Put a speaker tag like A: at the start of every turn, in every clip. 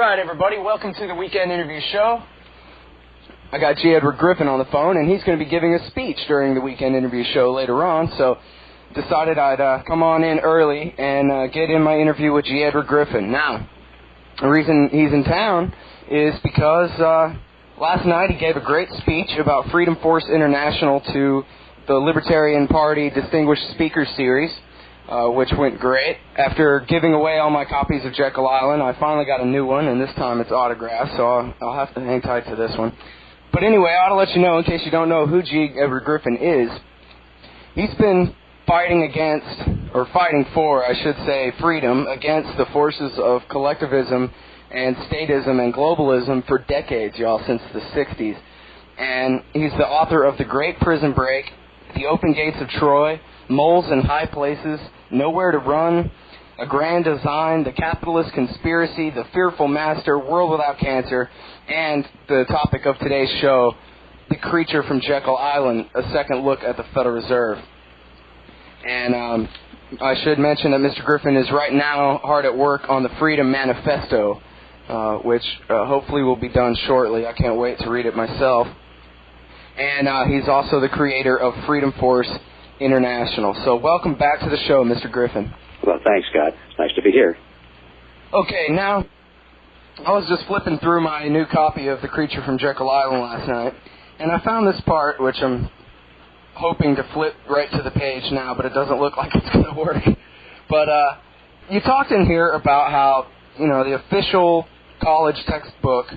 A: right, everybody, welcome to the Weekend Interview Show. I got G. Edward Griffin on the phone, and he's going to be giving a speech during the Weekend Interview Show later on, so decided I'd come on in early and get in my interview with G. Edward Griffin. Now, the reason he's in town is because last night he gave a great speech about Freedom Force International to the Libertarian Party Distinguished Speaker Series, which went great. After giving away all my copies of Jekyll Island, I finally got a new one, and this time it's autographed, so I'll have to hang tight to this one. But anyway, I ought to let you know, in case you don't know who G. Edward Griffin is, he's been fighting for, I should say, freedom against the forces of collectivism and statism and globalism for decades, y'all, since the 60s. And he's the author of The Great Prison Break, The Open Gates of Troy, Moles in High Places, Nowhere to Run, A Grand Design, The Capitalist Conspiracy, The Fearful Master, World Without Cancer, and the topic of today's show, The Creature from Jekyll Island, a second look at the Federal Reserve. And I should mention that Mr. Griffin is right now hard at work on the Freedom Manifesto, which hopefully will be done shortly. I can't wait to read it myself. And he's also the creator of Freedom Force International. So welcome back to the show, Mr. Griffin.
B: Well, thanks, Scott. It's nice to be here.
A: Okay, now, I was just flipping through my new copy of The Creature from Jekyll Island last night, and I found this part, which I'm hoping to flip right to the page now, but it doesn't look like it's going to work. But you talked in here about how, the official college textbook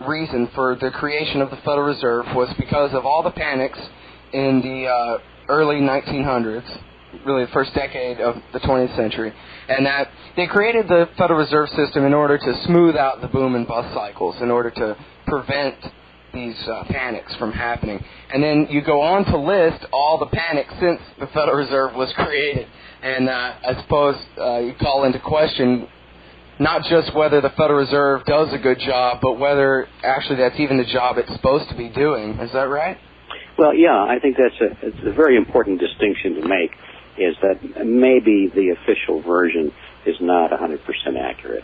A: reason for the creation of the Federal Reserve was because of all the panics in the early 1900s, really the first decade of the 20th century, and that they created the Federal Reserve System in order to smooth out the boom and bust cycles, in order to prevent these panics from happening. And then you go on to list all the panics since the Federal Reserve was created. And I suppose you call into question not just whether the Federal Reserve does a good job, but whether actually that's even the job it's supposed to be doing. Is that right?
B: Well, yeah, I think it's a very important distinction to make, is that maybe the official version is not 100% accurate.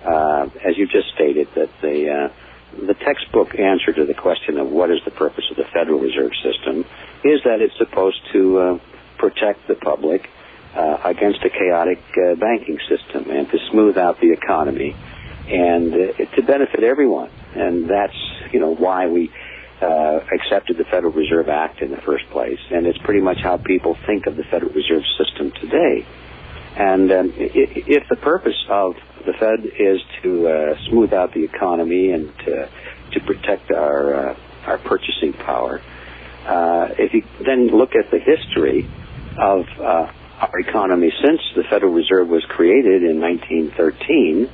B: As you just stated, that the textbook answer to the question of what is the purpose of the Federal Reserve System is that it's supposed to protect the public against a chaotic banking system and to smooth out the economy and to benefit everyone. And that's, why we accepted the Federal Reserve Act in the first place. And it's pretty much how people think of the Federal Reserve System today. And if the purpose of the Fed is to smooth out the economy and to protect our purchasing power, if you then look at the history of our economy since the Federal Reserve was created in 1913,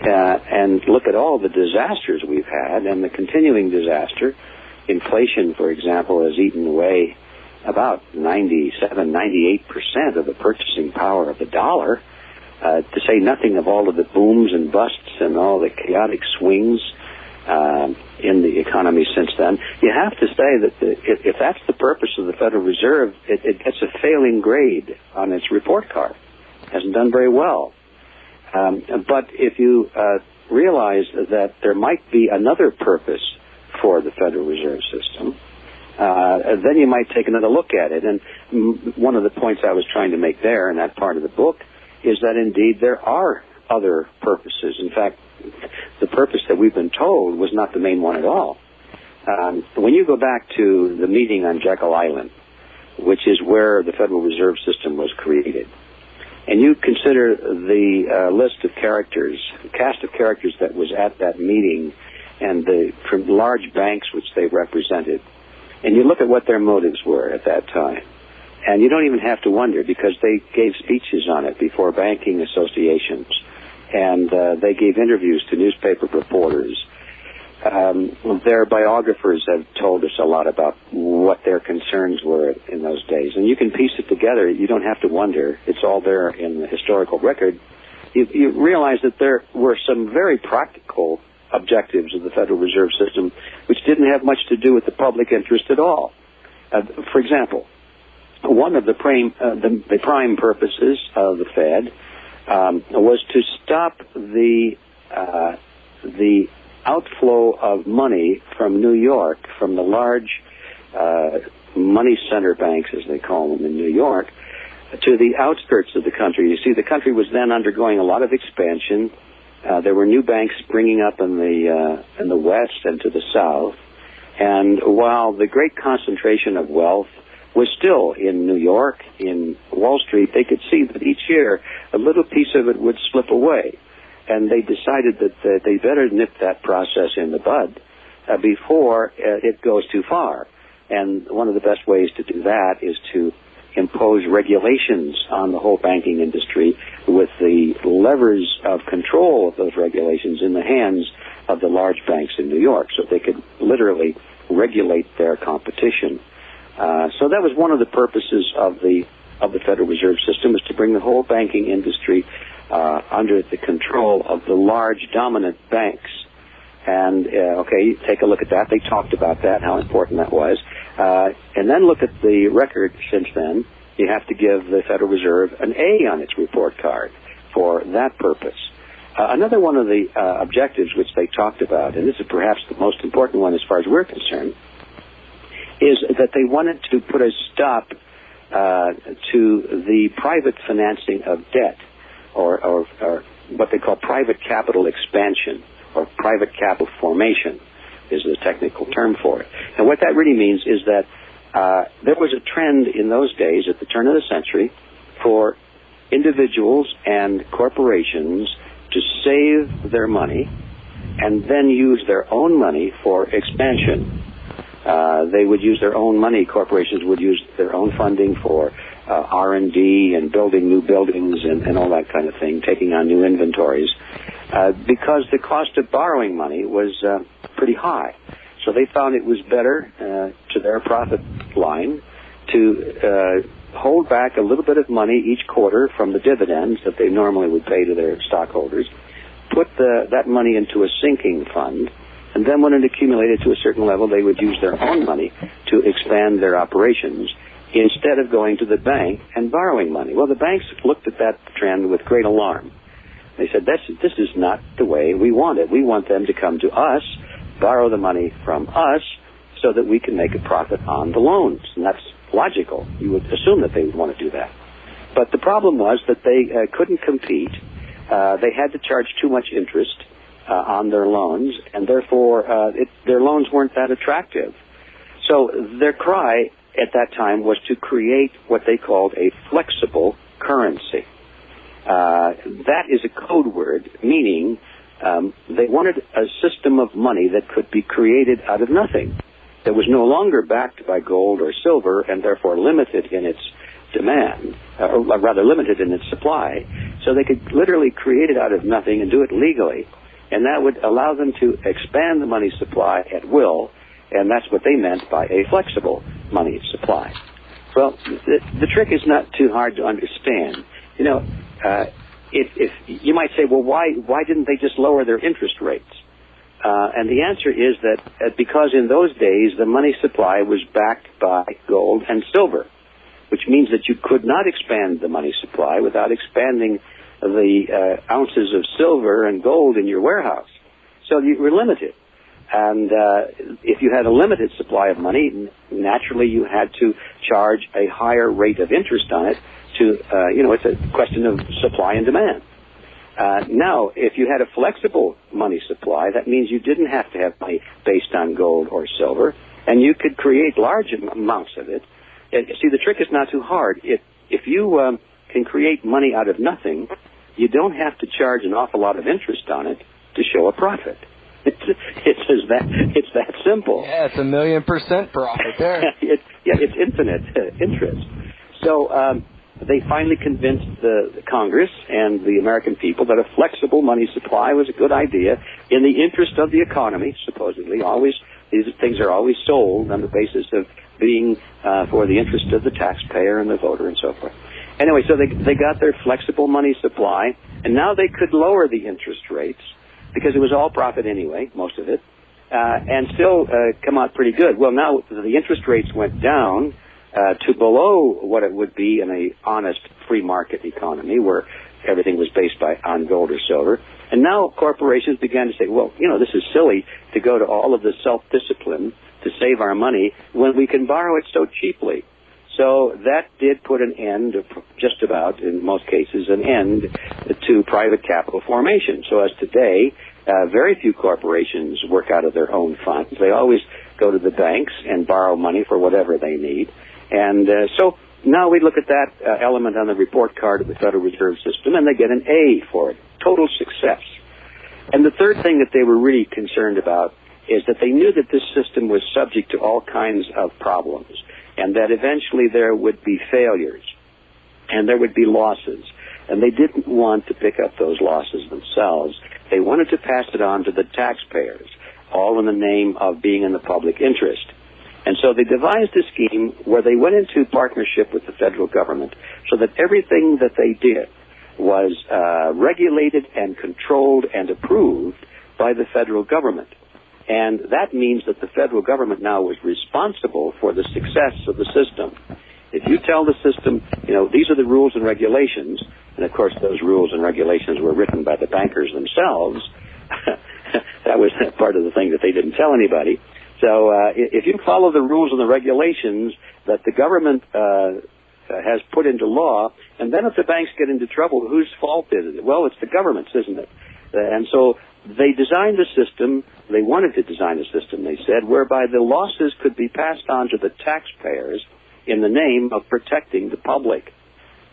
B: and look at all the disasters we've had and the continuing disaster, inflation, for example, has eaten away about 98% of the purchasing power of the dollar, to say nothing of all of the booms and busts and all the chaotic swings in the economy since then. You have to say that if that's the purpose of the Federal Reserve, it gets a failing grade on its report card. It hasn't done very well. But if you realize that there might be another purpose for the Federal Reserve System, then you might take another look at it. And one of the points I was trying to make there in that part of the book is that indeed there are other purposes. In fact, the purpose that we've been told was not the main one at all. When you go back to the meeting on Jekyll Island, which is where the Federal Reserve System was created, and you consider the list of characters, the cast of characters that was at that meeting, and the large banks which they represented, and you look at what their motives were at that time, and you don't even have to wonder, because they gave speeches on it before banking associations, and they gave interviews to newspaper reporters. Their biographers have told us a lot about what their concerns were in those days, and you can piece it together. You don't have to wonder. It's all there in the historical record. You realize that there were some very practical objectives of the Federal Reserve System which didn't have much to do with the public interest at all. For example, one of the prime purposes of the Fed was to stop the the outflow of money from New York, from the large money center banks, as they call them in New York, to the outskirts of the country. You see, the country was then undergoing a lot of expansion. There were new banks springing up in the west and to the south. And while the great concentration of wealth was still in New York, in Wall Street, they could see that each year a little piece of it would slip away. And they decided that they better nip that process in the bud before it goes too far. And one of the best ways to do that is to impose regulations on the whole banking industry with the levers of control of those regulations in the hands of the large banks in New York, so they could literally regulate their competition. So that was one of the purposes of the Federal Reserve System, was to bring the whole banking industry under the control of the large dominant banks. And, okay, take a look at that. They talked about that, how important that was. And then look at the record since then. You have to give the Federal Reserve an A on its report card for that purpose. Another one of the objectives which they talked about, and this is perhaps the most important one as far as we're concerned, is that they wanted to put a stop to the private financing of debt, or what they call private capital expansion, or private capital formation is the technical term for it. And what that really means is that there was a trend in those days at the turn of the century for individuals and corporations to save their money and then use their own money for expansion. They would use their own money. Corporations would use their own funding for R&D and building new buildings and all that kind of thing, taking on new inventories, because the cost of borrowing money was pretty high. So they found it was better to their profit line to hold back a little bit of money each quarter from the dividends that they normally would pay to their stockholders, put that money into a sinking fund, and then when it accumulated to a certain level, they would use their own money to expand their operations instead of going to the bank and borrowing money. Well, the banks looked at that trend with great alarm. They said, this is not the way we want it. We want them to come to us, borrow the money from us, so that we can make a profit on the loans. And that's logical. You would assume that they would want to do that. But the problem was that they couldn't compete. They had to charge too much interest on their loans, and therefore their loans weren't that attractive. So their cry at that time was to create what they called a flexible currency. That is a code word, meaning they wanted a system of money that could be created out of nothing, that was no longer backed by gold or silver and therefore limited in its demand, or rather limited in its supply. So they could literally create it out of nothing and do it legally. And that would allow them to expand the money supply at will, and that's what they meant by a flexible money supply. Well, the trick is not too hard to understand. You know, if you might say, well, why didn't they just lower their interest rates? And the answer is that because in those days the money supply was backed by gold and silver, which means that you could not expand the money supply without expanding the ounces of silver and gold in your warehouse. So you were limited. And if you had a limited supply of money, naturally you had to charge a higher rate of interest on it to, it's a question of supply and demand. Now, if you had a flexible money supply, that means you didn't have to have money based on gold or silver, and you could create large amounts of it. And, see, the trick is not too hard. If you can create money out of nothing, you don't have to charge an awful lot of interest on it to show a profit. It's that simple.
A: Yeah, it's 1,000,000% profit there.
B: It's infinite interest. So they finally convinced the Congress and the American people that a flexible money supply was a good idea in the interest of the economy, supposedly. Always, these things are always sold on the basis of being for the interest of the taxpayer and the voter and so forth. Anyway, so they got their flexible money supply, and now they could lower the interest rates because it was all profit anyway, most of it, and still come out pretty good. Well, now the interest rates went down to below what it would be in a honest free market economy where everything was based on gold or silver. And now corporations began to say, well, this is silly to go to all of the self-discipline to save our money when we can borrow it so cheaply. So that did put an end, just about, in most cases, an end to private capital formation. So as today, very few corporations work out of their own funds. They always go to the banks and borrow money for whatever they need. And so now we look at that element on the report card of the Federal Reserve System, and they get an A for it. Total success. And the third thing that they were really concerned about is that they knew that this system was subject to all kinds of problems, and that eventually there would be failures, and there would be losses. And they didn't want to pick up those losses themselves. They wanted to pass it on to the taxpayers, all in the name of being in the public interest. And so they devised a scheme where they went into partnership with the federal government so that everything that they did was regulated and controlled and approved by the federal government. And that means that the federal government now was responsible for the success of the system. If you tell the system, these are the rules and regulations, and of course those rules and regulations were written by the bankers themselves, that was part of the thing that they didn't tell anybody. So if you follow the rules and the regulations that the government has put into law, and then if the banks get into trouble, whose fault is it? Well, it's the government's, isn't it? And so they designed a system, they wanted to design a system, they said, whereby the losses could be passed on to the taxpayers in the name of protecting the public.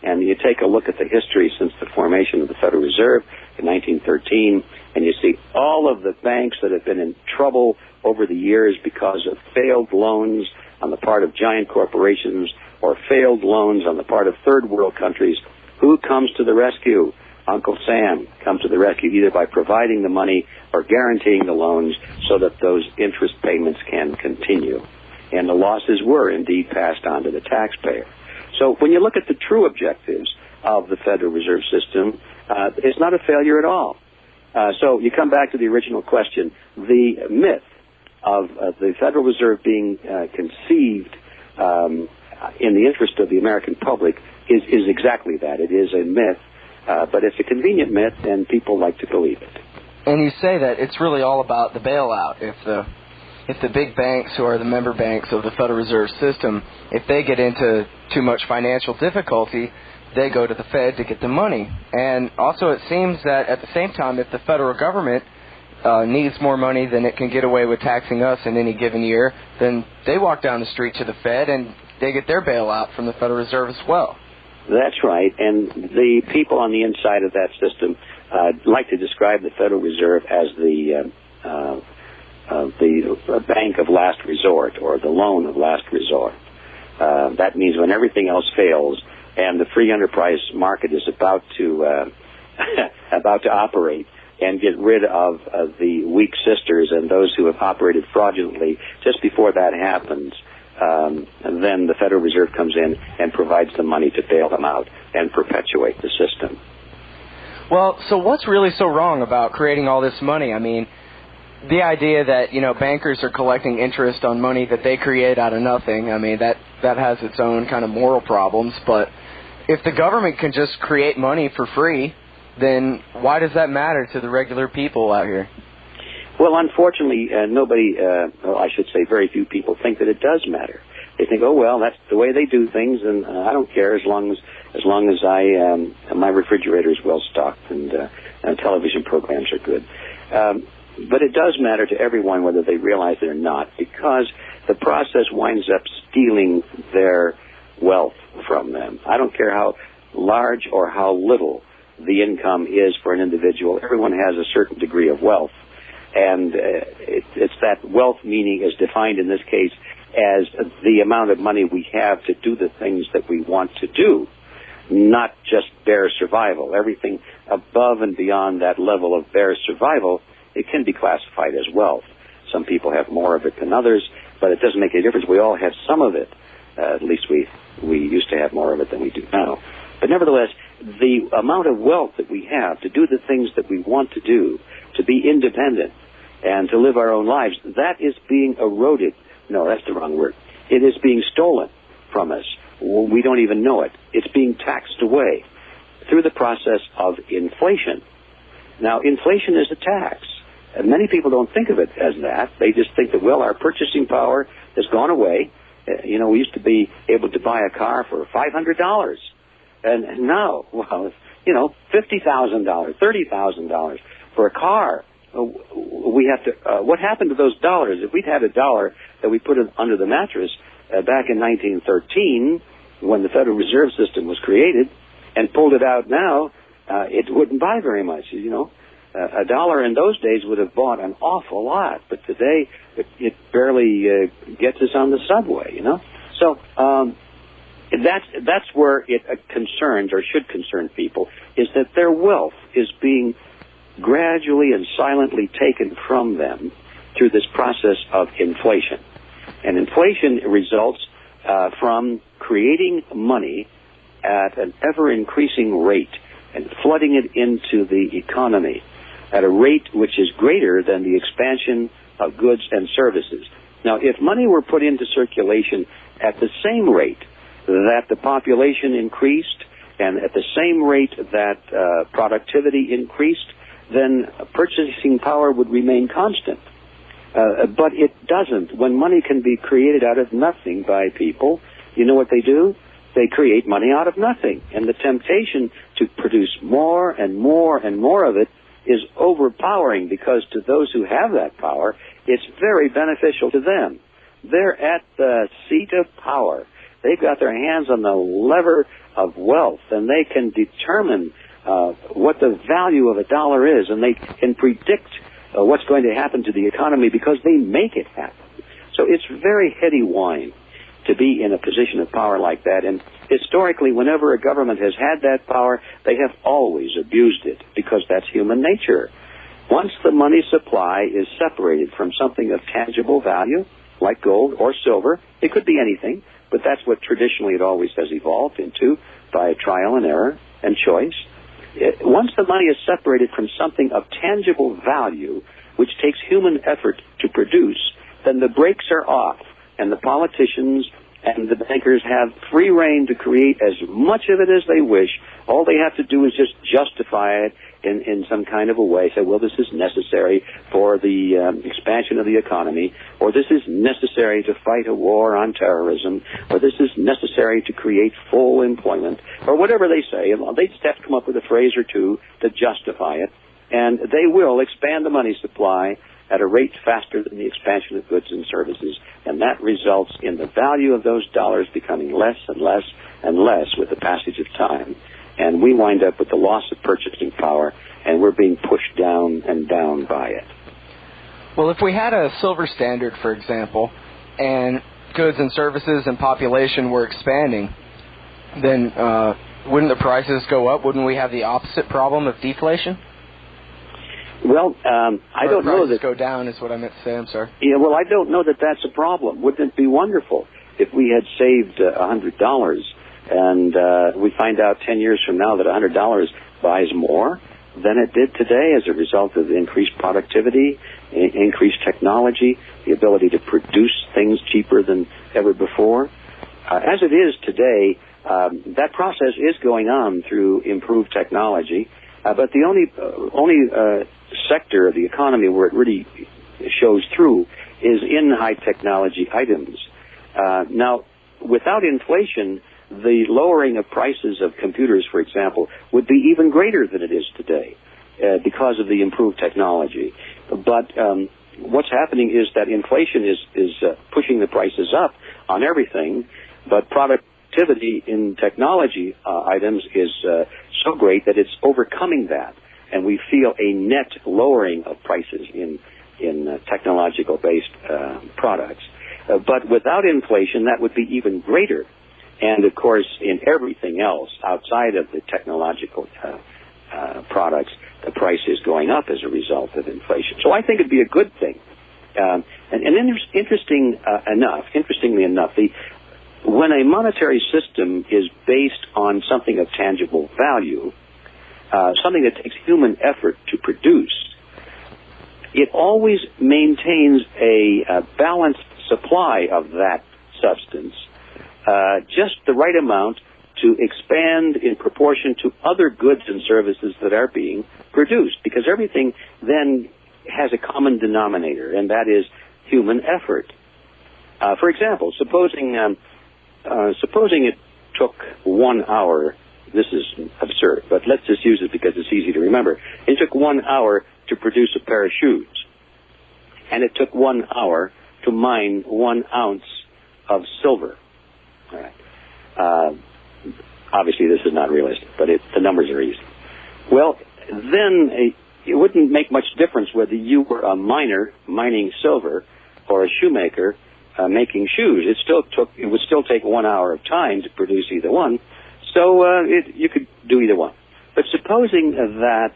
B: And you take a look at the history since the formation of the Federal Reserve in 1913, and you see all of the banks that have been in trouble over the years because of failed loans on the part of giant corporations or failed loans on the part of third world countries. Who comes to the rescue? Uncle Sam comes to the rescue either by providing the money or guaranteeing the loans so that those interest payments can continue. And the losses were indeed passed on to the taxpayer. So when you look at the true objectives of the Federal Reserve System, it's not a failure at all. So you come back to the original question. The myth of the Federal Reserve being conceived in the interest of the American public is exactly that. It is a myth, but it's a convenient myth, and people like to believe it.
A: And you say that it's really all about the bailout. If the big banks who are the member banks of the Federal Reserve System, if they get into too much financial difficulty, they go to the Fed to get the money. And also it seems that at the same time, if the federal government needs more money than it can get away with taxing us in any given year, then they walk down the street to the Fed and they get their bailout from the Federal Reserve as well.
B: That's right. And the people on the inside of that system like to describe the Federal Reserve as the bank of last resort, or the loan of last resort. That means when everything else fails and the free enterprise market is about to operate and get rid of the weak sisters and those who have operated fraudulently, just before that happens, and then the Federal Reserve comes in and provides the money to bail them out and perpetuate the system.
A: Well, so what's really so wrong about creating all this money? I mean, the idea that, bankers are collecting interest on money that they create out of nothing, I mean, that has its own kind of moral problems. But if the government can just create money for free, then why does that matter to the regular people out here?
B: Well, unfortunately, I should say very few people think that it does matter. They think, oh, well, that's the way they do things, and I don't care as long as my refrigerator is well stocked and television programs are good. But it does matter to everyone whether they realize it or not, because the process winds up stealing their wealth from them. I don't care how large or how little the income is for an individual. Everyone has a certain degree of wealth. And it's that wealth meaning is defined in this case as the amount of money we have to do the things that we want to do, not just bare survival. Everything above and beyond that level of bare survival, it can be classified as wealth. Some people have more of it than others, but it doesn't make any difference. We all have some of it. At least we used to have more of it than we do now. But nevertheless, the amount of wealth that we have to do the things that we want to do, to be independent and to live our own lives, that is being eroded. No, that's the wrong word. It is being stolen from us. We don't even know it. It's being taxed away through the process of inflation. Now, inflation is a tax. And many people don't think of it as that. They just think that, well, our purchasing power has gone away. We used to be able to buy a car for $500. And now, well, $50,000, $30,000 for a car. We have to, what happened to those dollars? If we'd had a dollar that we put under the mattress back in 1913, when the Federal Reserve System was created, and pulled it out now, it wouldn't buy very much, A dollar in those days would have bought an awful lot, but today it barely gets us on the subway, So that's where it concerns, or should concern people, is that their wealth is being gradually and silently taken from them through this process of inflation. And inflation results from creating money at an ever-increasing rate and flooding it into the economy at a rate which is greater than the expansion of goods and services. Now, if money were put into circulation at the same rate that the population increased and at the same rate that productivity increased, then purchasing power would remain constant. But it doesn't. When money can be created out of nothing by people, you know what they do? They create money out of nothing. And the temptation to produce more and more and more of it is overpowering, because to those who have that power, it's very beneficial to them. They're at the seat of power. They've got their hands on the lever of wealth, and they can determine what the value of a dollar is, and they can predict what's going to happen to the economy because they make it happen. So it's very heady wine to be in a position of power like that. And historically, whenever a government has had that power, they have always abused it, because that's human nature. Once the money supply is separated from something of tangible value, like gold or silver, it could be anything, but that's what traditionally it always has evolved into by trial and error and choice. Once the money is separated from something of tangible value, which takes human effort to produce, then the brakes are off, and the politicians and the bankers have free rein to create as much of it as they wish. All they have to do is just justify it in some kind of a way. Say, well, this is necessary for the expansion of the economy, or this is necessary to fight a war on terrorism, or this is necessary to create full employment, or whatever they say. They just have to come up with a phrase or two to justify it, and they will expand the money supply at a rate faster than the expansion of goods and services, and that results in the value of those dollars becoming less and less and less with the passage of time. And we wind up with the loss of purchasing power, and we're being pushed down and down by it.
A: Well, if we had a silver standard, for example, and goods and services and population were expanding, then wouldn't the prices go up? Wouldn't we have the opposite problem of deflation?
B: Well, I don't know that...
A: go down is what I meant to say. I'm sorry.
B: Yeah, well, I don't know that that's a problem. Wouldn't it be wonderful if we had saved $100 and we find out 10 years from now that $100 buys more than it did today as a result of increased productivity, increased technology, the ability to produce things cheaper than ever before? As it is today, that process is going on through improved technology, but the only sector of the economy where it really shows through is in high technology items. Now, without inflation, the lowering of prices of computers, for example, would be even greater than it is today because of the improved technology. But what's happening is that inflation is pushing the prices up on everything, but productivity in technology items is so great that it's overcoming that, and we feel a net lowering of prices in technological-based products. But without inflation, that would be even greater. And, of course, in everything else outside of the technological products, the price is going up as a result of inflation. So I think it'd be a good thing. Interestingly enough, when a monetary system is based on something of tangible value, something that takes human effort to produce, it always maintains a balanced supply of that substance, just the right amount to expand in proportion to other goods and services that are being produced, because everything then has a common denominator, and that is human effort. For example, supposing it took 1 hour. This is absurd, but let's just use it because it's easy to remember. It took 1 hour to produce a pair of shoes, and it took 1 hour to mine 1 ounce of silver. All right. Obviously, this is not realistic, but the numbers are easy. Well, then it wouldn't make much difference whether you were a miner mining silver or a shoemaker making shoes. It would still take 1 hour of time to produce either one. So you could do either one. But supposing that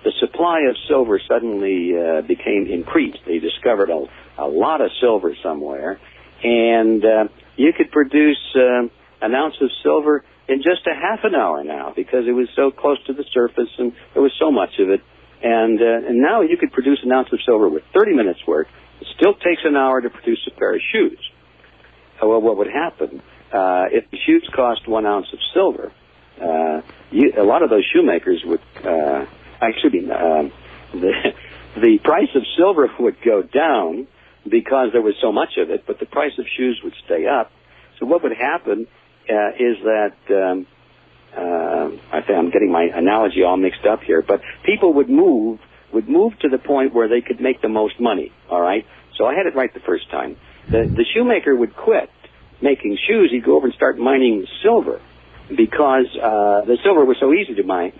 B: the supply of silver suddenly became increased, they discovered a lot of silver somewhere, and you could produce an ounce of silver in just a half an hour now, because it was so close to the surface and there was so much of it. And now you could produce an ounce of silver with 30 minutes work. It still takes an hour to produce a pair of shoes. Well, what would happen if the shoes cost 1 ounce of silver? A lot of those shoemakers would the price of silver would go down because there was so much of it, but the price of shoes would stay up. So what would happen is that I think I'm getting my analogy all mixed up here, but people would move to the point where they could make the most money. All right, so I had it right the first time. The shoemaker would quit making shoes. He'd go over and start mining silver, because the silver was so easy to mine.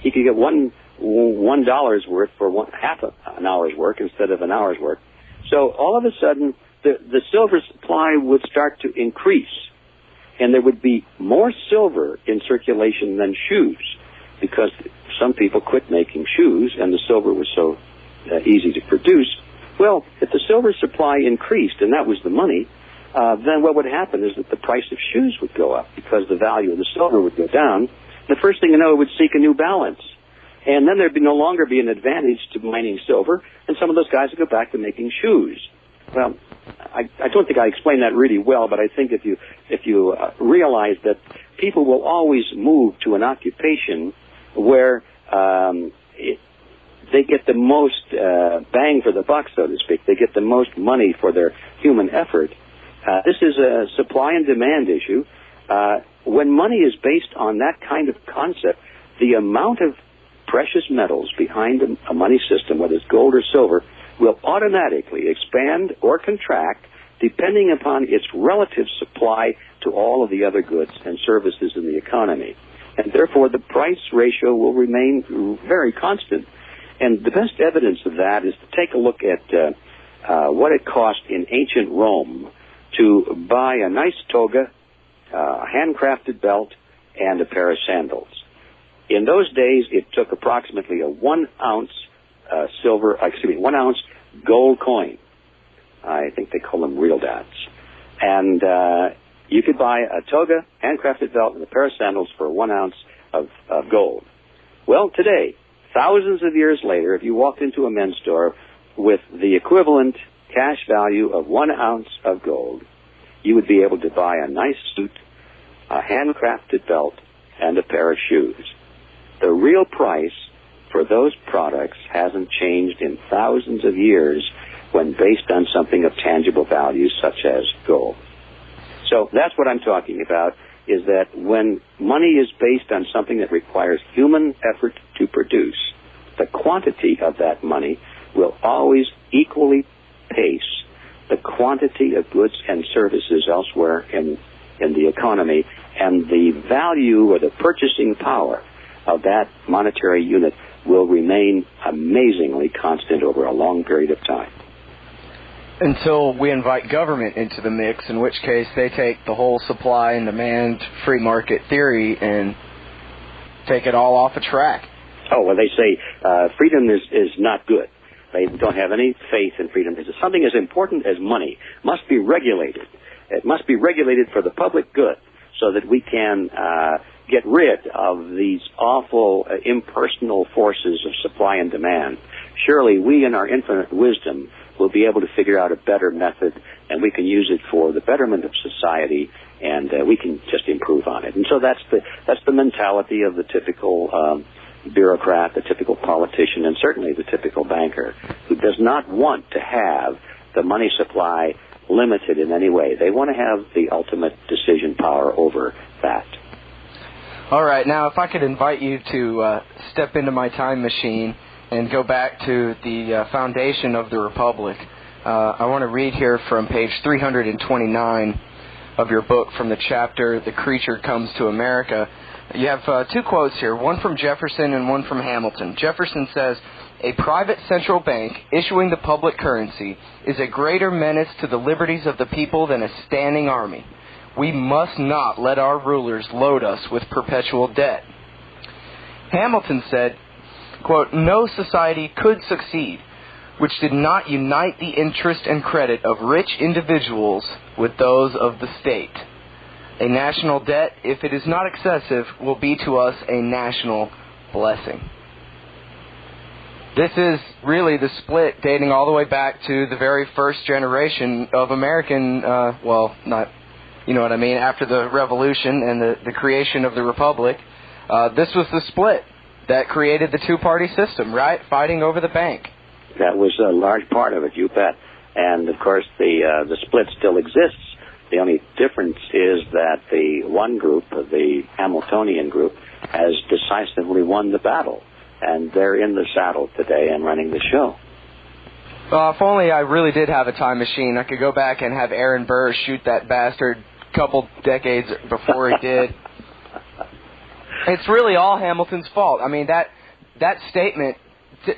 B: He could get $1 worth for half an hour's work instead of an hour's work. So all of a sudden, the silver supply would start to increase, and there would be more silver in circulation than shoes, because some people quit making shoes and the silver was so easy to produce. Well, if the silver supply increased, and that was the money, then what would happen is that the price of shoes would go up because the value of the silver would go down. The first thing you know, it would seek a new balance. And then there'd no longer be an advantage to mining silver, and some of those guys would go back to making shoes. Well, I don't think I explained that really well, but I think if you realize that people will always move to an occupation where they get the most bang for the buck, so to speak, they get the most money for their human effort. This is a supply and demand issue. When money is based on that kind of concept, the amount of precious metals behind a money system, whether it's gold or silver, will automatically expand or contract depending upon its relative supply to all of the other goods and services in the economy. And therefore, the price ratio will remain very constant. And the best evidence of that is to take a look at what it cost in ancient Rome to buy a nice toga, a handcrafted belt, and a pair of sandals. In those days, it took approximately a 1 ounce 1 ounce gold coin. I think they call them real dats. And you could buy a toga, handcrafted belt, and a pair of sandals for 1 ounce of gold. Well, today, thousands of years later, if you walked into a men's store with the equivalent cash value of 1 ounce of gold, you would be able to buy a nice suit, a handcrafted belt, and a pair of shoes. The real price for those products hasn't changed in thousands of years when based on something of tangible value such as gold. So that's what I'm talking about, is that when money is based on something that requires human effort to produce, the quantity of that money will always equally pace the quantity of goods and services elsewhere in the economy, and the value or the purchasing power of that monetary unit will remain amazingly constant over a long period of time.
A: Until we invite government into the mix, in which case they take the whole supply and demand free market theory and take it all off a track.
B: Oh, well, they say freedom is not good. They don't have any faith in freedom. Something as important as money must be regulated. It must be regulated for the public good so that we can get rid of these awful impersonal forces of supply and demand. Surely we in our infinite wisdom we'll be able to figure out a better method, and we can use it for the betterment of society, and we can just improve on it. And so that's the mentality of the typical bureaucrat, the typical politician, and certainly the typical banker, who does not want to have the money supply limited in any way. They want to have the ultimate decision power over that.
A: All right, now if I could invite you to step into my time machine and go back to the foundation of the Republic. I want to read here from page 329 of your book from the chapter, The Creature Comes to America. You have two quotes here, one from Jefferson and one from Hamilton. Jefferson says, "A private central bank issuing the public currency is a greater menace to the liberties of the people than a standing army. We must not let our rulers load us with perpetual debt." Hamilton said, quote, "No society could succeed which did not unite the interest and credit of rich individuals with those of the state. A national debt, if it is not excessive, will be to us a national blessing." This is really the split dating all the way back to the very first generation of American, you know what I mean, after the Revolution and the creation of the Republic. This was the split that created the two-party system, right? Fighting over the bank.
B: That was a large part of it, you bet. And, of course, the split still exists. The only difference is that the one group, the Hamiltonian group, has decisively won the battle. And they're in the saddle today and running the show.
A: Well, if only I really did have a time machine, I could go back and have Aaron Burr shoot that bastard a couple decades before he did. It's really all Hamilton's fault. I mean, that statement,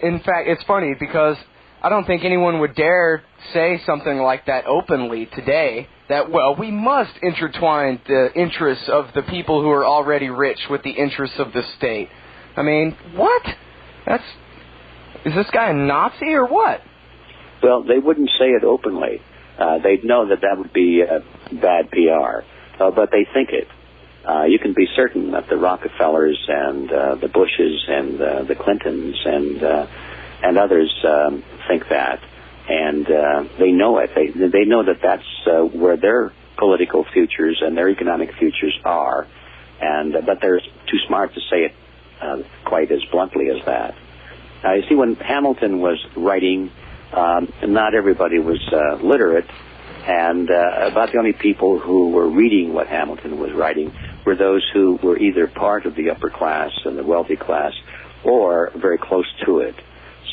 A: in fact, it's funny because I don't think anyone would dare say something like that openly today, that, well, we must intertwine the interests of the people who are already rich with the interests of the state. I mean, what? Is this guy a Nazi or what?
B: Well, they wouldn't say it openly. They'd know that would be bad PR, but they think it. You can be certain that the Rockefellers and the Bushes and the Clintons and others think that, and they know it. They know that that's where their political futures and their economic futures are, but they're too smart to say it quite as bluntly as that. Now, you see, when Hamilton was writing, not everybody was literate, and about the only people who were reading what Hamilton was writing were those who were either part of the upper class and the wealthy class or very close to it.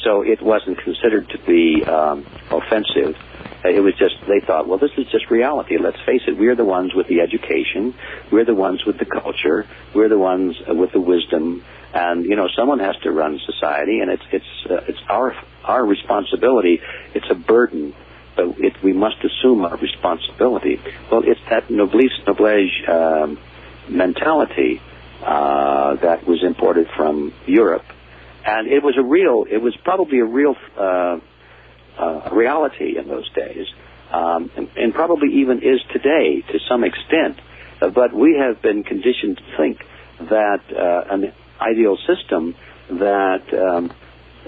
B: So it wasn't considered to be offensive. It was just, they thought, well, this is just reality. Let's face it, we're the ones with the education, we're the ones with the culture, we're the ones with the wisdom, and, you know, someone has to run society, and it's our responsibility. It's a burden, but we must assume our responsibility. Well, it's that noblesse oblige mentality that was imported from Europe, and it was probably a real reality in those days, and probably even is today to some extent. But we have been conditioned to think that an ideal system that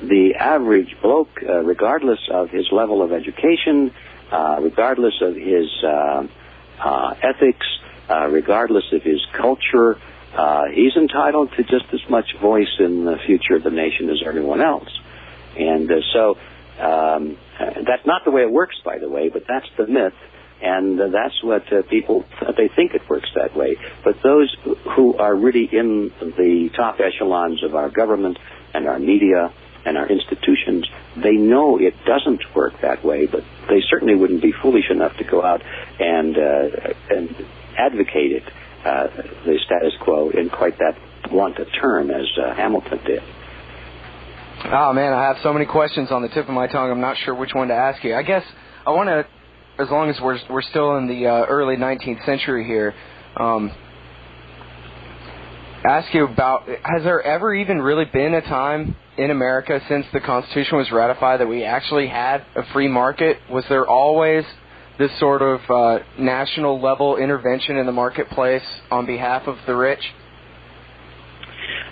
B: the average bloke, regardless of his level of education, regardless of his ethics, regardless of his culture, he's entitled to just as much voice in the future of the nation as everyone else. And so that's not the way it works, by the way, but that's the myth, and that's what people, they think it works that way. But those who are really in the top echelons of our government and our media and our institutions, they know it doesn't work that way, but they certainly wouldn't be foolish enough to go out and advocate it, the status quo, in quite that blunt a term as Hamilton did.
A: Oh, man, I have so many questions on the tip of my tongue, I'm not sure which one to ask you. I guess I want to, as long as we're still in the early 19th century here, ask you about, has there ever even really been a time in America since the Constitution was ratified that we actually had a free market? Was there always this sort of national level intervention in the marketplace on behalf of the rich?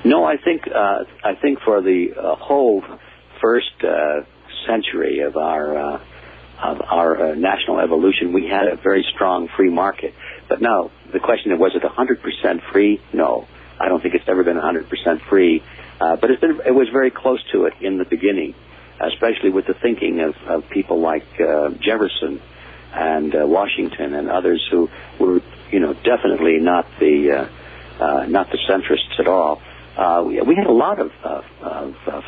B: No, I think for the whole first century of our our national evolution, we had a very strong free market. But now, the question is, was it 100% free? No. I don't think it's ever been 100% free. But it was very close to it in the beginning, especially with the thinking of people like Jefferson and Washington and others who were, definitely not the centrists at all. We had a lot of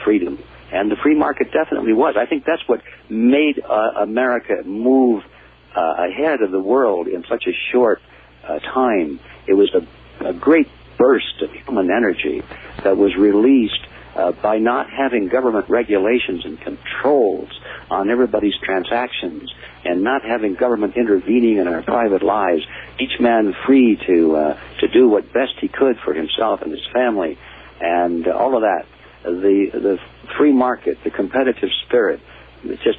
B: freedom, and the free market definitely was. I think that's what made America move ahead of the world in such a short time. It was a great burst of human energy that was released by not having government regulations and controls on everybody's transactions, and not having government intervening in our private lives. Each man free to do what best he could for himself and his family, and all of that. The free market, the competitive spirit, it just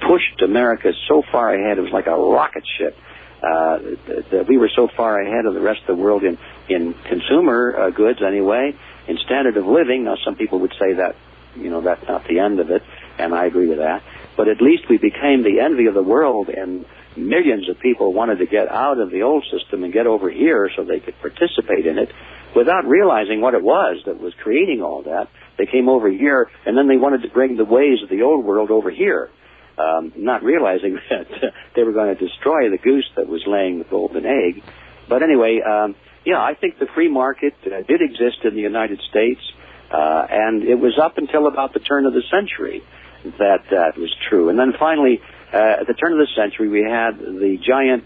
B: pushed America so far ahead. It was like a rocket ship. We were so far ahead of the rest of the world in consumer goods anyway, in standard of living. Now, some people would say that, that's not the end of it, and I agree with that. But at least we became the envy of the world, and millions of people wanted to get out of the old system and get over here so they could participate in it without realizing what it was that was creating all that. They came over here, and then they wanted to bring the ways of the old world over here, not realizing that they were going to destroy the goose that was laying the golden egg. But anyway, I think the free market did exist in the United States, and it was up until about the turn of the century that was true. And then finally, at the turn of the century, we had the giant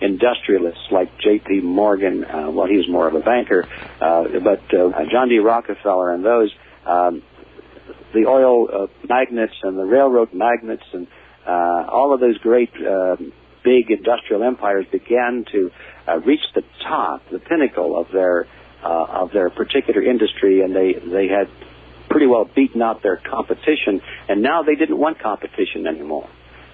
B: industrialists like J.P. Morgan. He was more of a banker, but John D. Rockefeller and those, the oil magnates and the railroad magnates and all of those great big industrial empires began to reach the top, the pinnacle of their particular industry, and they had pretty well beaten out their competition, and now they didn't want competition anymore.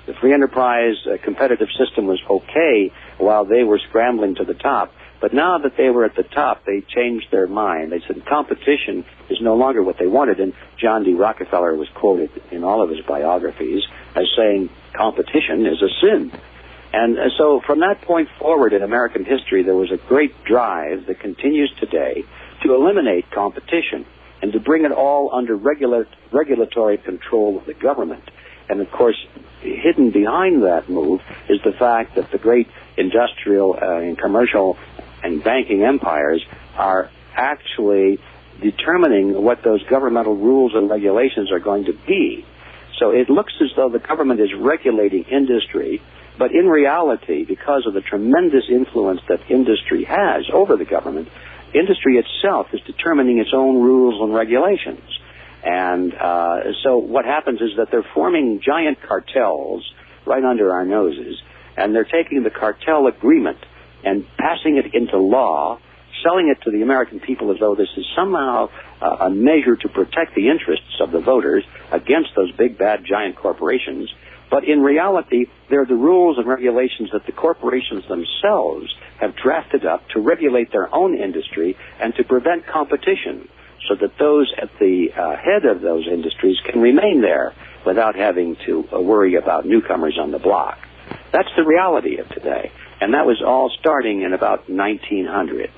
B: The free enterprise competitive system was okay while they were scrambling to the top, but now that they were at the top, they changed their mind. They said competition is no longer what they wanted, and John D. Rockefeller was quoted in all of his biographies as saying competition is a sin. And so from that point forward in American history, there was a great drive that continues today to eliminate competition and to bring it all under regulatory control of the government. And, of course, hidden behind that move is the fact that the great industrial and commercial and banking empires are actually determining what those governmental rules and regulations are going to be. So it looks as though the government is regulating industry, but in reality, because of the tremendous influence that industry has over the government, industry itself is determining its own rules and regulations. And so what happens is that they're forming giant cartels right under our noses, and they're taking the cartel agreement and passing it into law, selling it to the American people as though this is somehow a measure to protect the interests of the voters against those big, bad, giant corporations. But in reality, they're the rules and regulations that the corporations themselves have drafted up to regulate their own industry and to prevent competition, so that those at the head of those industries can remain there without having to worry about newcomers on the block. That's the reality of today. And that was all starting in about 1900.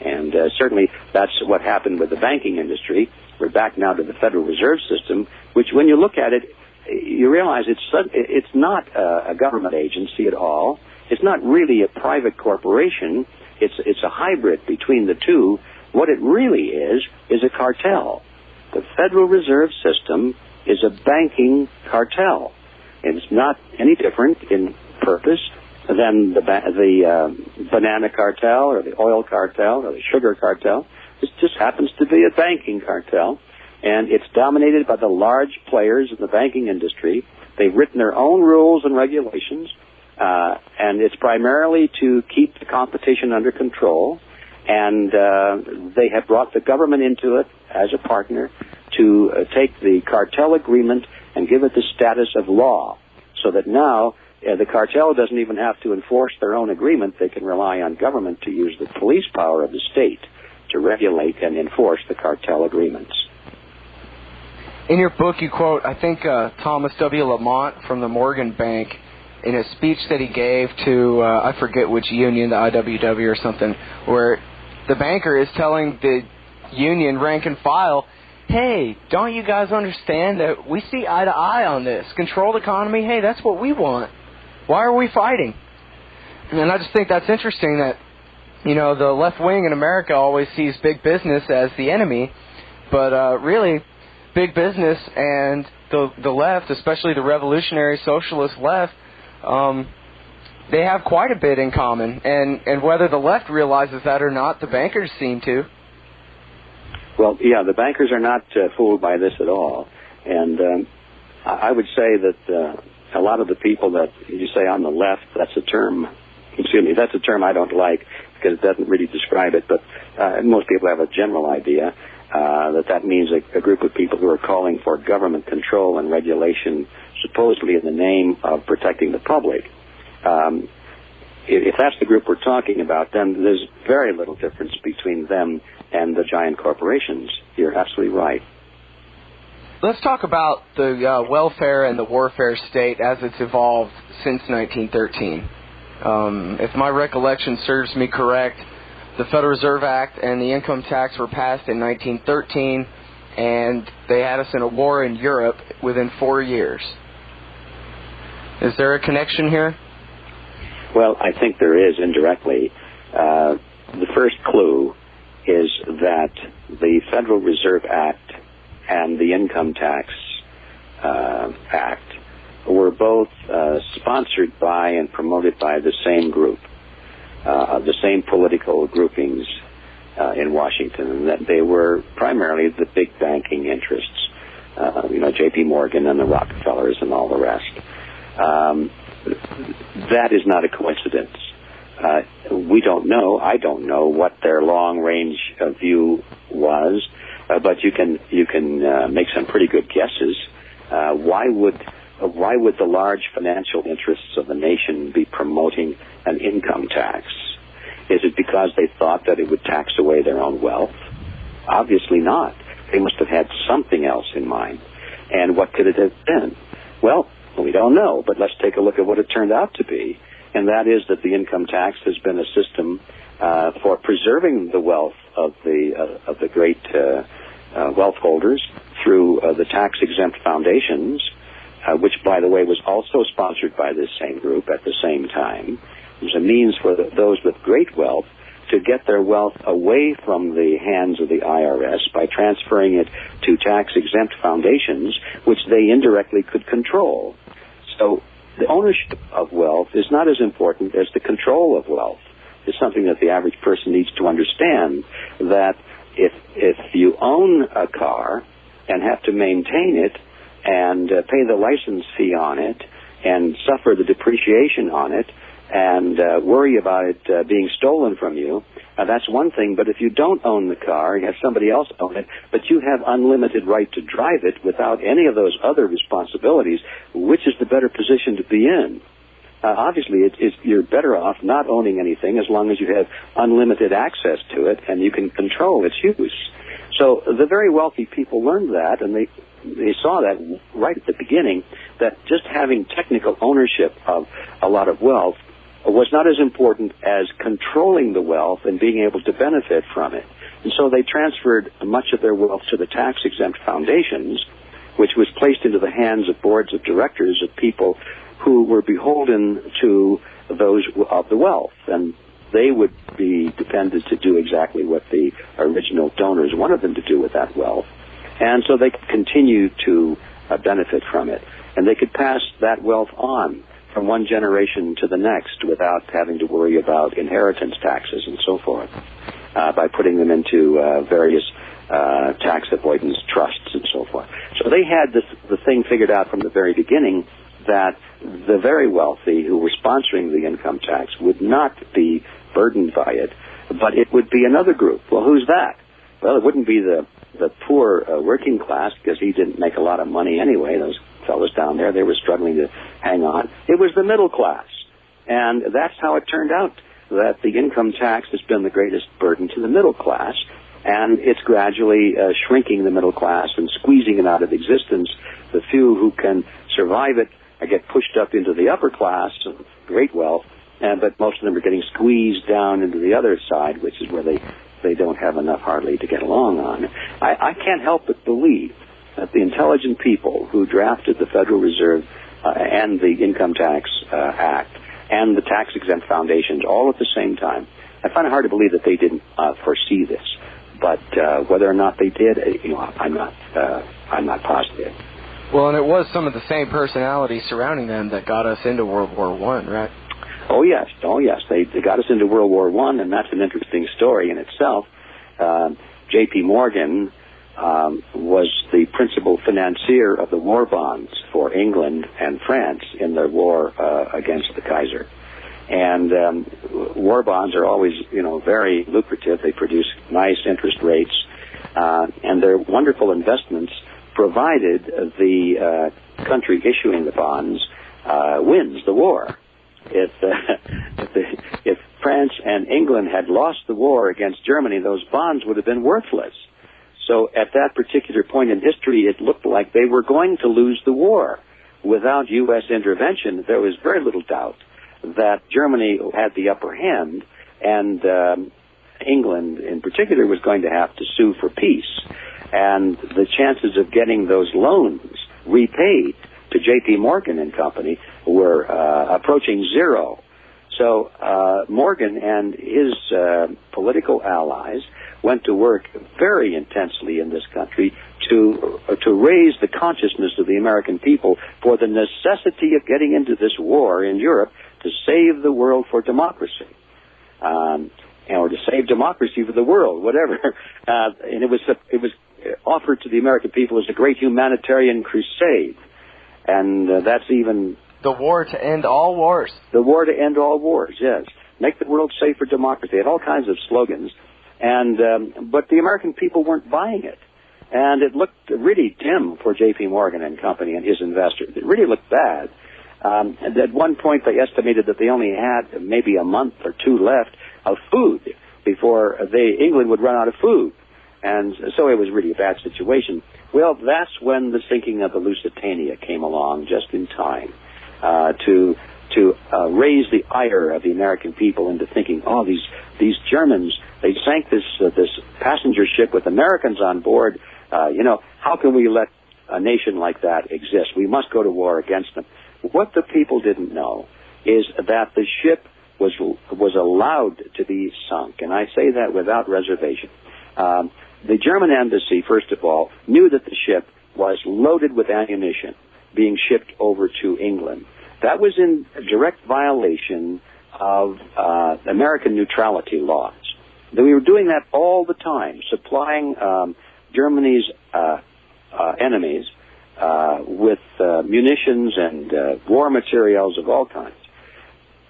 B: And certainly that's what happened with the banking industry. We're back now to the Federal Reserve System, which when you look at it, you realize it's not a government agency at all. It's not really a private corporation. It's a hybrid between the two. What it really is a cartel. The Federal Reserve System is a banking cartel. And it's not any different in purpose than the banana cartel or the oil cartel or the sugar cartel. This just happens to be a banking cartel. And it's dominated by the large players in the banking industry. They've written their own rules and regulations, and it's primarily to keep the competition under control. And they have brought the government into it as a partner to take the cartel agreement and give it the status of law, so that now the cartel doesn't even have to enforce their own agreement. They can rely on government to use the police power of the state to regulate and enforce the cartel agreements.
A: In your book, you quote, I think, Thomas W. Lamont from the Morgan Bank in a speech that he gave to, I forget which union, the IWW or something, where the banker is telling the union rank and file, hey, don't you guys understand that we see eye to eye on this? Controlled economy, hey, that's what we want. Why are we fighting? And I just think that's interesting that, you know, the left wing in America always sees big business as the enemy, but really, big business and the left, especially the revolutionary socialist left, they have quite a bit in common. And whether the left realizes that or not, the bankers seem to.
B: Well, yeah, the bankers are not fooled by this at all. And I would say that a lot of the people that you say on the left, that's a term I don't like because it doesn't really describe it, but most people have a general idea that means a group of people who are calling for government control and regulation, supposedly in the name of protecting the public. If that's the group we're talking about, then there's very little difference between them and the giant corporations. You're absolutely right.
A: Let's talk about the welfare and the warfare state as it's evolved since 1913. If my recollection serves me correct, the Federal Reserve Act and the income tax were passed in 1913, and they had us in a war in Europe within 4 years. Is there a connection here?
B: Well, I think there is indirectly. The first clue is that the Federal Reserve Act and the Income Tax Act were both sponsored by and promoted by the same group, the same political groupings in Washington, and that they were primarily the big banking interests, J.P. Morgan and the Rockefellers and all the rest. That is not a coincidence. We don't know. I don't know what their long-range view was, but you can make some pretty good guesses. Why would the large financial interests of the nation be promoting an income tax? Is it because they thought that it would tax away their own wealth? Obviously not. They must have had something else in mind. And what could it have been? Well, we don't know, but let's take a look at what it turned out to be. And that is that the income tax has been a system for preserving the wealth of the great wealth holders through the tax-exempt foundations, which, by the way, was also sponsored by this same group at the same time. It was a means for those with great wealth to get their wealth away from the hands of the IRS by transferring it to tax-exempt foundations, which they indirectly could control. So the ownership of wealth is not as important as the control of wealth. It's something that the average person needs to understand, that if you own a car and have to maintain it and pay the license fee on it and suffer the depreciation on it and worry about it being stolen from you, that's one thing. But if you don't own the car, you have somebody else own it, but you have unlimited right to drive it without any of those other responsibilities, which is the better position to be in? Obviously, you're better off not owning anything as long as you have unlimited access to it and you can control its use. So the very wealthy people learned that, and they saw that right at the beginning, that just having technical ownership of a lot of wealth was not as important as controlling the wealth and being able to benefit from it. And so they transferred much of their wealth to the tax-exempt foundations, which was placed into the hands of boards of directors of people who were beholden to those of the wealth. And they would be dependent to do exactly what the original donors wanted them to do with that wealth. And so they could continue to benefit from it. And they could pass that wealth on from one generation to the next without having to worry about inheritance taxes and so forth, by putting them into various tax avoidance trusts and so forth. So they had the thing figured out from the very beginning that the very wealthy who were sponsoring the income tax would not be burdened by it, but it would be another group. Well, who's that? Well, it wouldn't be the poor working class, because he didn't make a lot of money anyway. Those fellows down there, they were struggling to hang on. It was the middle class. And that's how it turned out, that the income tax has been the greatest burden to the middle class, and it's gradually shrinking the middle class and squeezing it out of existence. The few who can survive it get pushed up into the upper class, great wealth, but most of them are getting squeezed down into the other side, which is where they don't have enough hardly to get along on. I can't help but believe that the intelligent people who drafted the Federal Reserve and the Income Tax Act and the tax-exempt foundations all at the same time, I find it hard to believe that they didn't foresee this. But whether or not they did, I'm not positive.
A: Well, and it was some of the same personalities surrounding them that got us into World War I, right?
B: Oh yes. They got us into World War I, and that's an interesting story in itself. J.P. Morgan was the principal financier of the war bonds for England and France in their war against the Kaiser. And war bonds are always, very lucrative. They produce nice interest rates, and they're wonderful investments, provided the country issuing the bonds wins the war. If France and England had lost the war against Germany, those bonds would have been worthless. So at that particular point in history, it looked like they were going to lose the war. Without U.S. intervention, there was very little doubt that Germany had the upper hand, and England in particular was going to have to sue for peace. And the chances of getting those loans repaid to J.P. Morgan and Company were approaching zero. So Morgan and his political allies went to work very intensely in this country to raise the consciousness of the American people for the necessity of getting into this war in Europe to save the world for democracy, or to save democracy for the world, whatever. And it was offered to the American people as a great humanitarian crusade, and that's even
A: the war to end all wars.
B: The war to end all wars, yes. Make the world safe for democracy. They had all kinds of slogans, and but the American people weren't buying it. And it looked really dim for J.P. Morgan and Company and his investors. It really looked bad. And at one point, they estimated that they only had maybe a month or two left of food before England would run out of food. And so it was really a bad situation. Well, that's when the sinking of the Lusitania came along just in time to raise the ire of the American people into thinking, oh, these Germans, they sank this passenger ship with Americans on board. How can we let a nation like that exist? We must go to war against them. What the people didn't know is that the ship was allowed to be sunk, and I say that without reservation. The German embassy, first of all, knew that the ship was loaded with ammunition being shipped over to England. That was in direct violation of American neutrality laws. We were doing that all the time, supplying Germany's enemies with munitions and war materials of all kinds.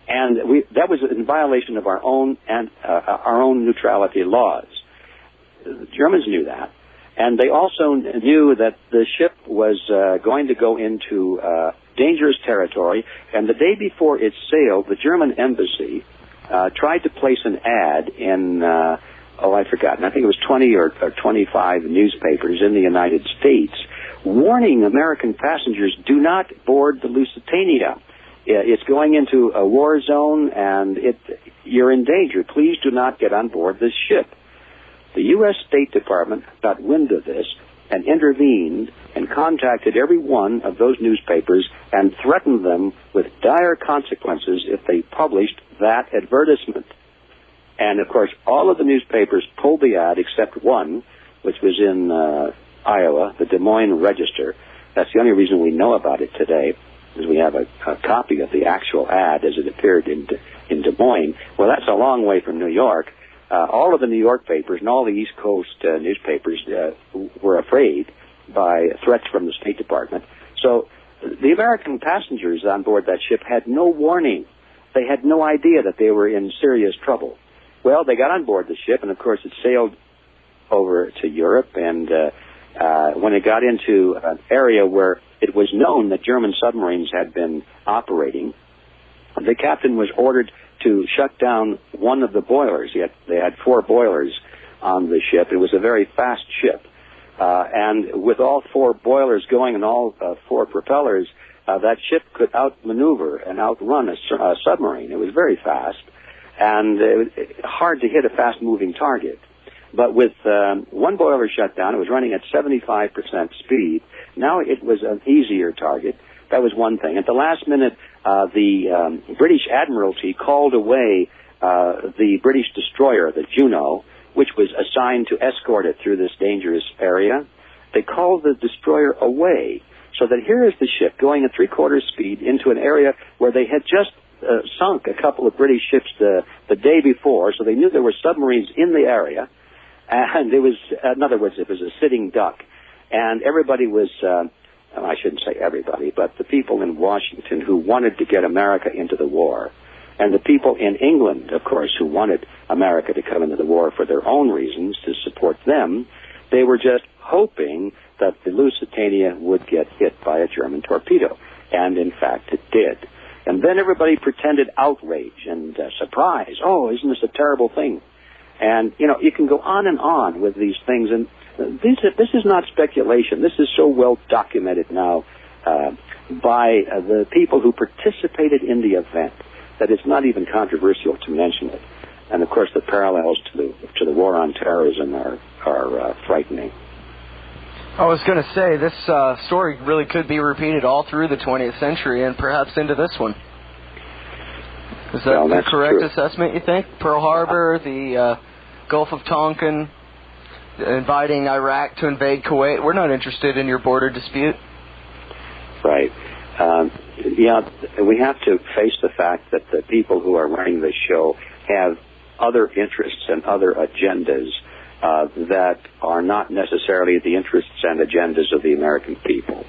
B: And that was in violation of our own neutrality laws. The Germans knew that, and they also knew that the ship was going to go into dangerous territory. And the day before it sailed, the German embassy tried to place an ad in I've forgotten. I think it was 20 or 25 newspapers in the United States, warning American passengers, do not board the Lusitania. It's going into a war zone, and you're in danger. Please do not get on board this ship. The U.S. State Department got wind of this and intervened and contacted every one of those newspapers and threatened them with dire consequences if they published that advertisement. And, of course, all of the newspapers pulled the ad except one, which was in Iowa, the Des Moines Register. That's the only reason we know about it today, is we have a copy of the actual ad as it appeared in Des Moines. Well, that's a long way from New York. All of the New York papers and all the East Coast newspapers were afraid by threats from the State Department. So the American passengers on board that ship had no warning. They had no idea that they were in serious trouble. Well, they got on board the ship, and of course it sailed over to Europe, and when it got into an area where it was known that German submarines had been operating, the captain was ordered to shut down one of the boilers. They had 4 boilers on the ship. It was a very fast ship. And with all 4 boilers going and all 4 propellers, that ship could outmaneuver and outrun a submarine. It was very fast and hard to hit a fast-moving target. But with 1 boiler shut down, it was running at 75% speed. Now it was an easier target. That was one thing. At the last minute, the British Admiralty called away the British destroyer, the Juno, which was assigned to escort it through this dangerous area. They called the destroyer away, so that here is the ship going at 3/4 speed into an area where they had just sunk a couple of British ships the day before, so they knew there were submarines in the area. And it was, in other words, it was a sitting duck. And everybody was, I shouldn't say everybody, but the people in Washington who wanted to get America into the war, and the people in England, of course, who wanted America to come into the war for their own reasons to support them, they were just hoping that the Lusitania would get hit by a German torpedo. And, in fact, it did. And then everybody pretended outrage and surprise. Oh, isn't this a terrible thing? And, you know, you can go on with these things. And this is not speculation. This is so well documented now by the people who participated in the event that it's not even controversial to mention it. And, of course, the parallels to the war on terrorism are frightening.
A: I was going to say, this story really could be repeated all through the 20th century and perhaps into this one. Is that the correct assessment, you think? Pearl Harbor, the Gulf of Tonkin, inviting Iraq to invade Kuwait. We're not interested in your border dispute.
B: Right. Yeah, we have to face the fact that the people who are running this show have other interests and other agendas that are not necessarily the interests and agendas of the American people.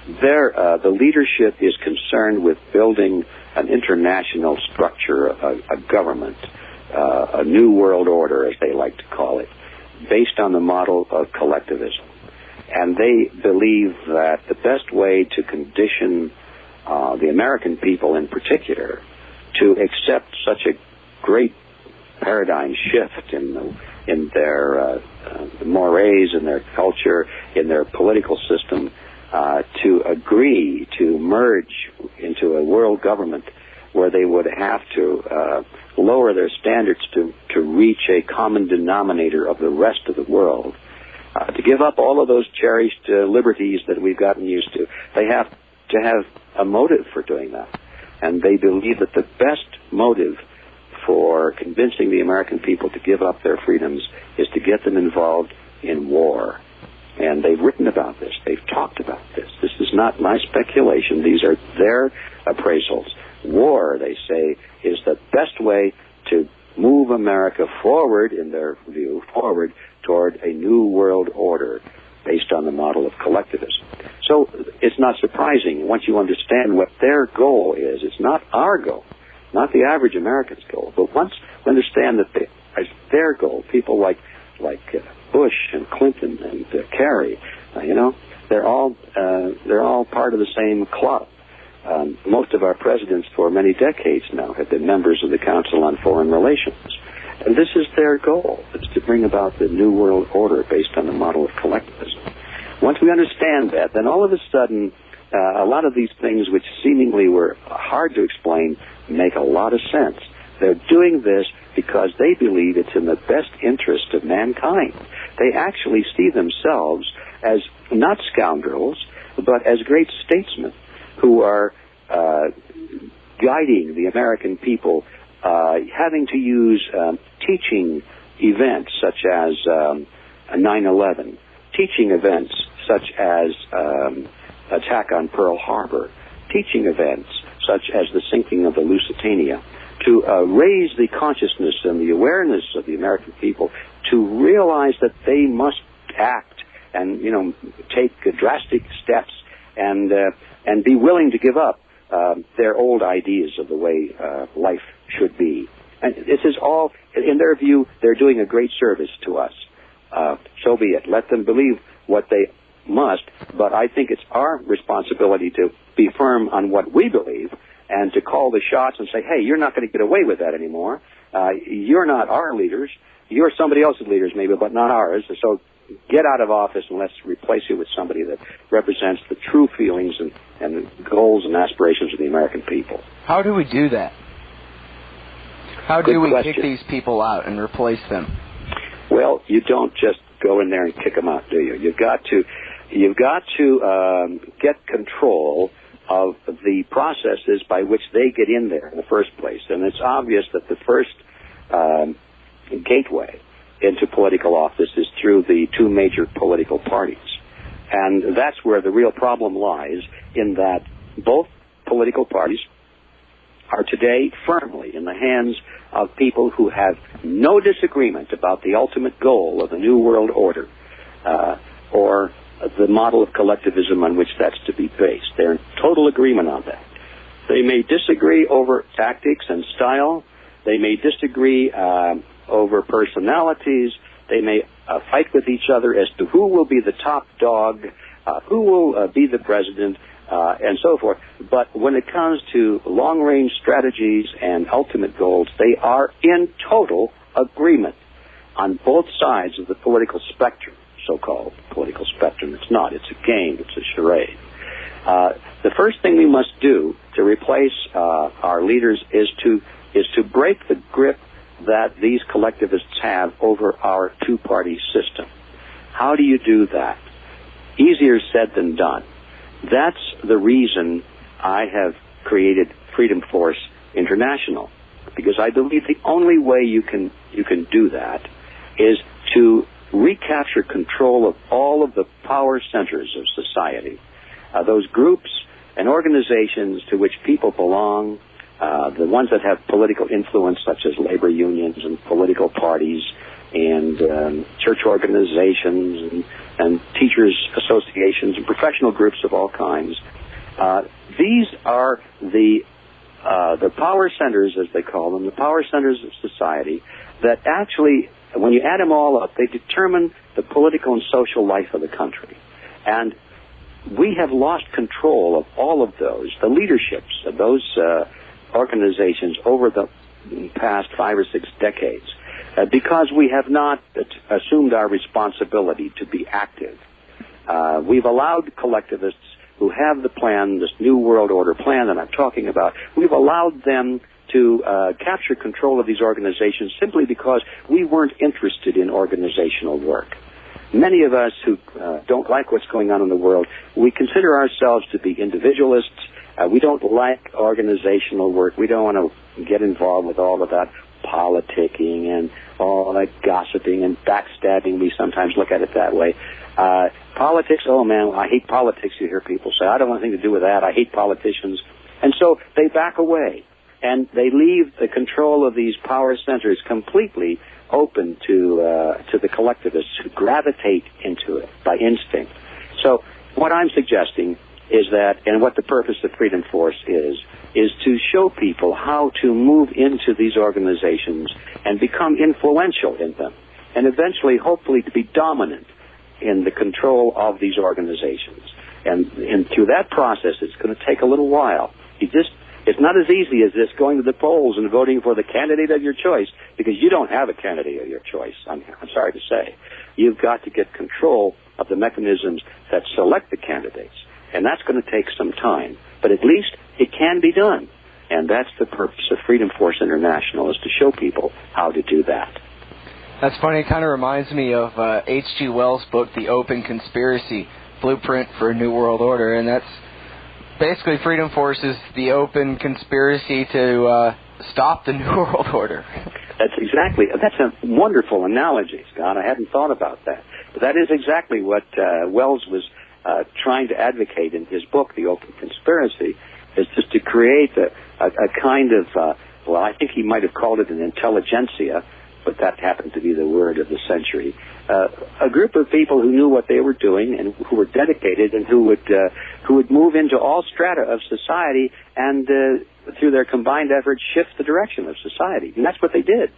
B: The leadership is concerned with building an international structure, a government, a new world order, as they like to call it, based on the model of collectivism. And they believe that the best way to condition the American people in particular to accept such a great paradigm shift in their mores, in their culture, in their political system, to agree to merge into a world government where they would have to lower their standards to reach a common denominator of the rest of the world, to give up all of those cherished liberties that we've gotten used to. They have to have a motive for doing that. And they believe that the best motive for convincing the American people to give up their freedoms is to get them involved in war. And they've written about this. They've talked about this. This is not my speculation. These are their appraisals. War, they say, is the best way to move America forward, in their view, forward toward a new world order based on the model of collectivism. So it's not surprising once you understand what their goal is. It's not our goal, not the average American's goal, but once we understand that it's their goal, people like Bush and Clinton and Kerry, they're all part of the same club. Most of our presidents for many decades now have been members of the Council on Foreign Relations. And this is their goal. It's to bring about the new world order based on the model of collectivism. Once we understand that, then all of a sudden, a lot of these things which seemingly were hard to explain make a lot of sense. They're doing this because they believe it's in the best interest of mankind. They actually see themselves as not scoundrels, but as great statesmen who are guiding the American people, having to use teaching events such as 9/11, teaching events such as attack on Pearl Harbor, teaching events such as the sinking of the Lusitania, to raise the consciousness and the awareness of the American people to realize that they must act and, take drastic steps and be willing to give up their old ideas of the way life should be. And this is all, in their view, they're doing a great service to us. So be it. Let them believe what they must, but I think it's our responsibility to be firm on what we believe and to call the shots and say, hey, you're not going to get away with that anymore. You're not our leaders. You're somebody else's leaders maybe, but not ours. So get out of office and let's replace you with somebody that represents the true feelings and the goals and aspirations of the American people.
A: How do we do that? How do we kick these people out and replace them?
B: Well, you don't just go in there and kick them out, do you? You've got to get control of the processes by which they get in there in the first place. And it's obvious that the first gateway into political office is through the two major political parties. And that's where the real problem lies, in that both political parties are today firmly in the hands of people who have no disagreement about the ultimate goal of the New World Order, or the model of collectivism on which that's to be based. They're in total agreement on that. They may disagree over tactics and style. They may disagree over personalities. They may fight with each other as to who will be the top dog, who will be the president, and so forth. But when it comes to long-range strategies and ultimate goals, they are in total agreement on both sides of the political spectrum, so-called political spectrum. It's not. It's a game. It's a charade. The first thing we must do to replace our leaders is to break the grip that these collectivists have over our two-party system. How do you do that? Easier said than done. That's the reason I have created Freedom Force International, because I believe the only way you can do that is to recapture control of all of the power centers of society, those groups and organizations to which people belong, the ones that have political influence, such as labor unions and political parties and church organizations and teachers associations and professional groups of all kinds. These are the power centers, as they call them, the power centers of society that actually, when you add them all up, they determine the political and social life of the country. And we have lost control of all of those, the leaderships of those organizations over the past 5 or 6 decades, because we have not assumed our responsibility to be active. We've allowed collectivists who have the plan, this New World Order plan that I'm talking about, we've allowed them to capture control of these organizations simply because we weren't interested in organizational work. Many of us who don't like what's going on in the world, we consider ourselves to be individualists. We don't like organizational work. We don't want to get involved with all of that politicking and all that gossiping and backstabbing. We sometimes look at it that way. Politics, oh man, I hate politics, you hear people say. I don't want anything to do with that. I hate politicians. And so they back away, and they leave the control of these power centers completely open to the collectivists who gravitate into it by instinct. So what I'm suggesting is that, and what the purpose of Freedom Force is to show people how to move into these organizations and become influential in them, and eventually, hopefully, to be dominant in the control of these organizations. And through that process, it's going to take a little while. It's not as easy as this going to the polls and voting for the candidate of your choice, because you don't have a candidate of your choice, I'm sorry to say. You've got to get control of the mechanisms that select the candidates. And that's going to take some time. But at least it can be done. And that's the purpose of Freedom Force International, is to show people how to do that.
A: That's funny. It kind of reminds me of H.G. Wells' book, The Open Conspiracy, Blueprint for a New World Order. And that's basically Freedom Force is the open conspiracy to stop the New World Order. That's a wonderful analogy, Scott. I hadn't thought about that. But that is exactly what Wells was trying to advocate in his book, The Open Conspiracy, is just to create a kind of, well, I think he might have called it an intelligentsia, but that happened to be the word of the century. A group of people who knew what they were doing and who were dedicated and who would move into all strata of society and through their combined efforts shift the direction of society. And that's what they did.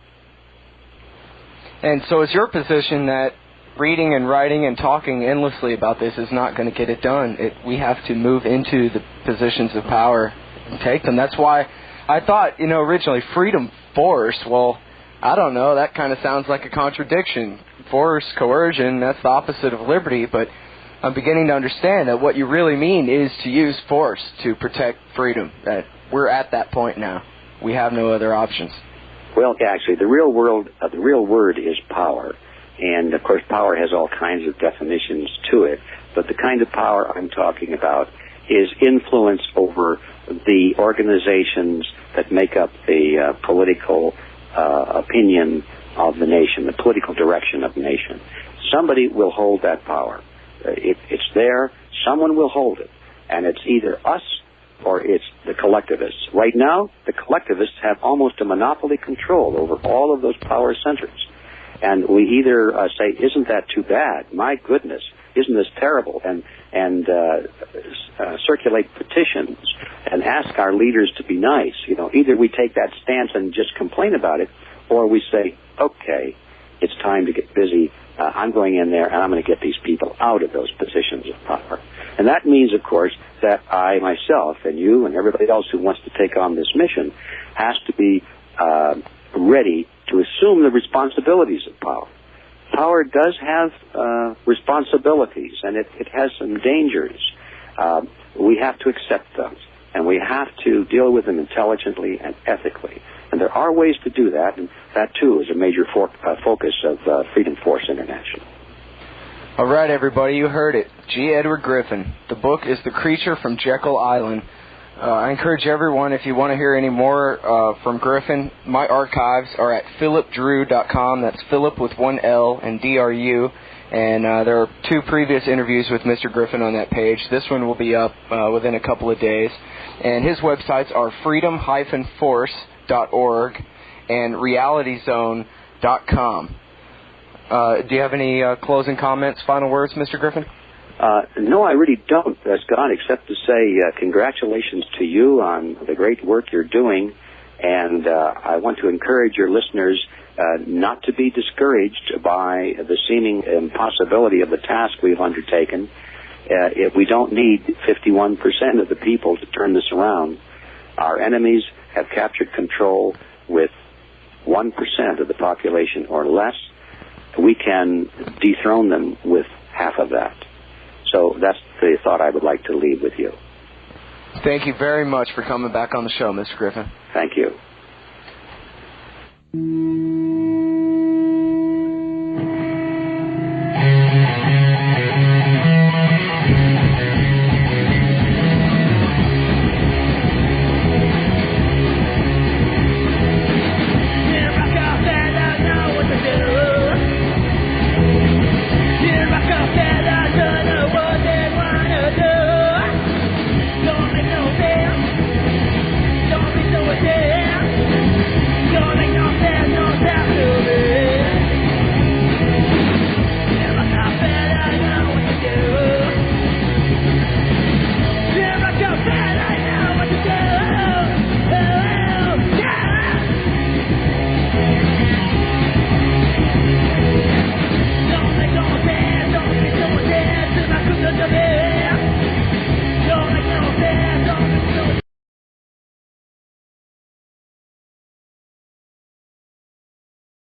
A: And so it's your position that reading and writing and talking endlessly about this is not going to get it done. We have to move into the positions of power take them. That's why I thought, originally freedom force, well, I don't know, that kind of sounds like a contradiction. Force, coercion, that's the opposite of liberty, but I'm beginning to understand that what you really mean is to use force to protect freedom. That we're at that point now. We have no other options.
B: Well, actually, the real word is power. And, of course, power has all kinds of definitions to it. But the kind of power I'm talking about is influence over the organizations that make up the political opinion of the nation, the political direction of the nation. Somebody will hold that power. It's there. Someone will hold it. And it's either us or it's the collectivists. Right now, the collectivists have almost a monopoly control over all of those power centers. And we either say, isn't that too bad? My goodness, isn't this terrible? And circulate petitions and ask our leaders to be nice. Either we take that stance and just complain about it, or we say, okay, it's time to get busy. I'm going in there and I'm going to get these people out of those positions of power. And that means, of course, that I myself and you and everybody else who wants to take on this mission has to be ready to assume the responsibilities of power. Power does have responsibilities, and it has some dangers. We have to accept them, and we have to deal with them intelligently and ethically. And there are ways to do that, and that, too, is a major focus of Freedom Force International.
A: All right, everybody, you heard it. G. Edward Griffin. The book is The Creature from Jekyll Island. I encourage everyone, if you want to hear any more from Griffin, my archives are at philipdrew.com. That's Philip with one L and DRU. And there are 2 previous interviews with Mr. Griffin on that page. This one will be up within a couple of days. And his websites are freedom-force.org and realityzone.com. Do you have any closing comments, final words, Mr. Griffin?
B: No, I really don't, Scott, except to say congratulations to you on the great work you're doing. And I want to encourage your listeners not to be discouraged by the seeming impossibility of the task we've undertaken. If we don't need 51% of the people to turn this around. Our enemies have captured control with 1% of the population or less. We can dethrone them with half of that. So that's the thought I would like to leave with you.
A: Thank you very much for coming back on the show, Mr. Griffin.
B: Thank you.